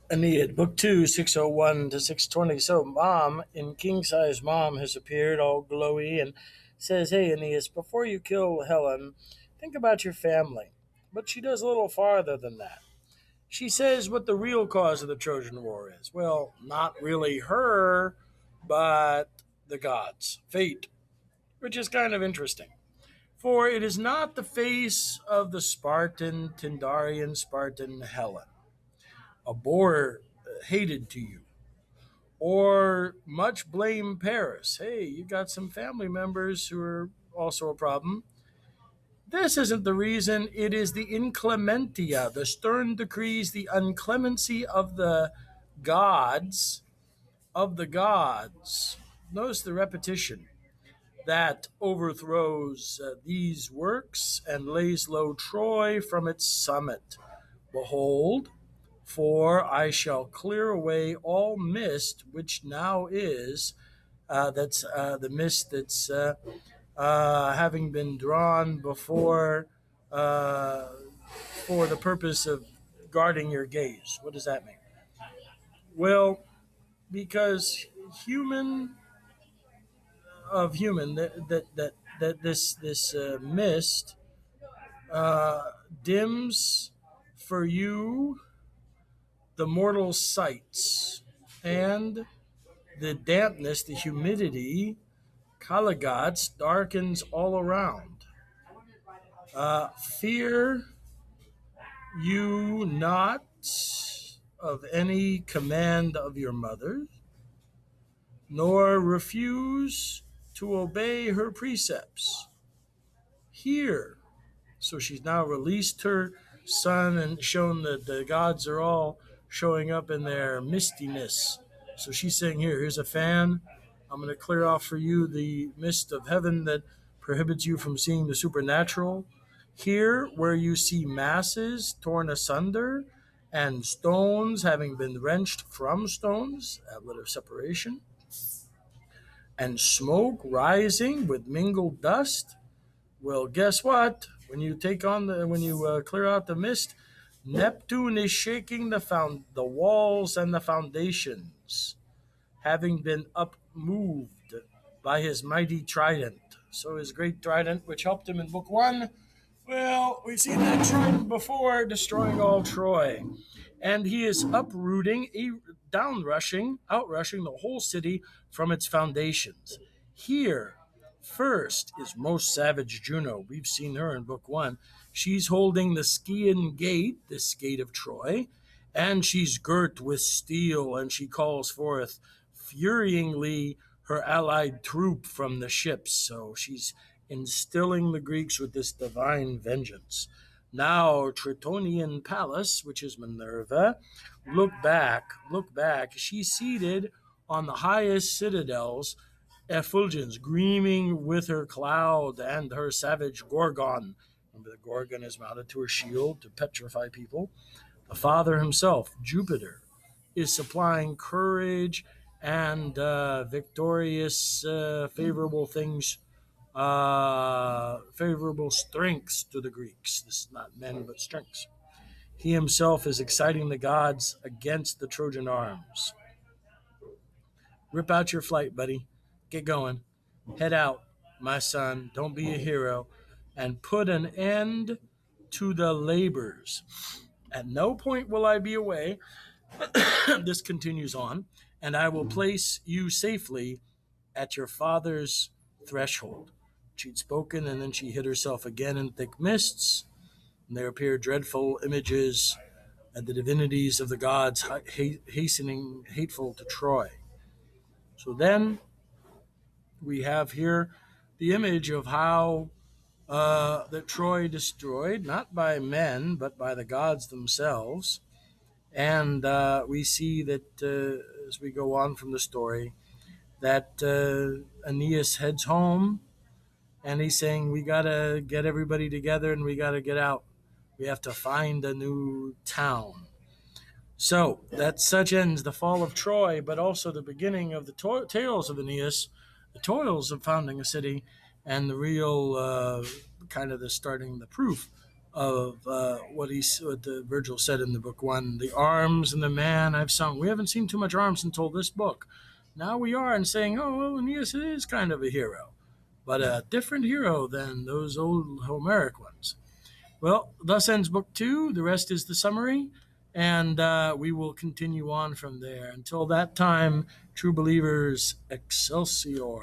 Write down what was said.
Aeneid, Book 2, 601 to 620. So, Mom, in king size Mom, has appeared all glowy and says, Hey, Aeneas, before you kill Helen, think about your family. But she does a little farther than that. She says what the real cause of the Trojan War is. Well, not really her, but the gods, fate, which is kind of interesting. For it is not the face of the Spartan, Tindarian Spartan Helen, a boar hated to you, or much blame Paris. Hey, you got some family members who are also a problem. This isn't the reason. It is the inclementia, the stern decrees, the unclemency gods, of the gods. Notice the repetition that overthrows these works and lays low Troy from its summit. Behold, for I shall clear away all mist which now is, that's the mist that's having been drawn before for the purpose of guarding your gaze. What does that mean? Well, because human human that this mist dims for you the mortal sights, and the dampness, the humidity, Kalagats, darkens all around. Fear you not of any command of your mother, nor refuse to obey her precepts. Hear. So she's now released her son and shown that the gods are all showing up in their mistiness. So she's saying, here's a fan. I'm going to clear off for you the mist of heaven that prohibits you from seeing the supernatural. Here, where you see masses torn asunder and stones having been wrenched from stones, outlet of separation, and smoke rising with mingled dust, well, guess what? When you clear out the mist, Neptune is shaking the walls and the foundations, having been upmoved by his mighty trident. So his great trident, which helped him in Book 1, well, we've seen that trident before, destroying all Troy. And he is uprooting, outrushing the whole city from its foundations. Here, first, is most savage Juno. We've seen her in Book 1. She's holding the Scaean Gate, this gate of Troy, and she's girt with steel, and she calls forth furyingly her allied troop from the ships. So she's instilling the Greeks with this divine vengeance. Now, Tritonian Palace, which is Minerva, look back. She's seated on the highest citadels, effulgence, gleaming with her cloud and her savage Gorgon. Remember, the Gorgon is mounted to her shield to petrify people. The father himself, Jupiter, is supplying courage and victorious, favorable things, favorable strengths to the Greeks. This is not men, but strengths. He himself is exciting the gods against the Trojan arms. Rip out your flight, buddy. Get going. Head out, my son. Don't be a hero. And put an end to the labors. At no point will I be away. This continues on. And I will place you safely at your father's threshold. She'd spoken, and then she hid herself again in thick mists, and there appeared dreadful images and the divinities of the gods hastening hateful to Troy. So then we have here the image of how that Troy destroyed, not by men, but by the gods themselves. And we see that as we go on from the story, that Aeneas heads home, and he's saying, we got to get everybody together and we got to get out. We have to find a new town. So that such ends the fall of Troy, but also the beginning of the tales of Aeneas, the toils of founding a city, and the real kind of the starting the proof of what the Virgil said in the book one, the arms and the man I've sung. We haven't seen too much arms until this book. Now we are and saying, oh, well, Aeneas is kind of a hero, but a different hero than those old Homeric ones. Well, thus ends book two. The rest is the summary, and we will continue on from there. Until that time, true believers, Excelsior.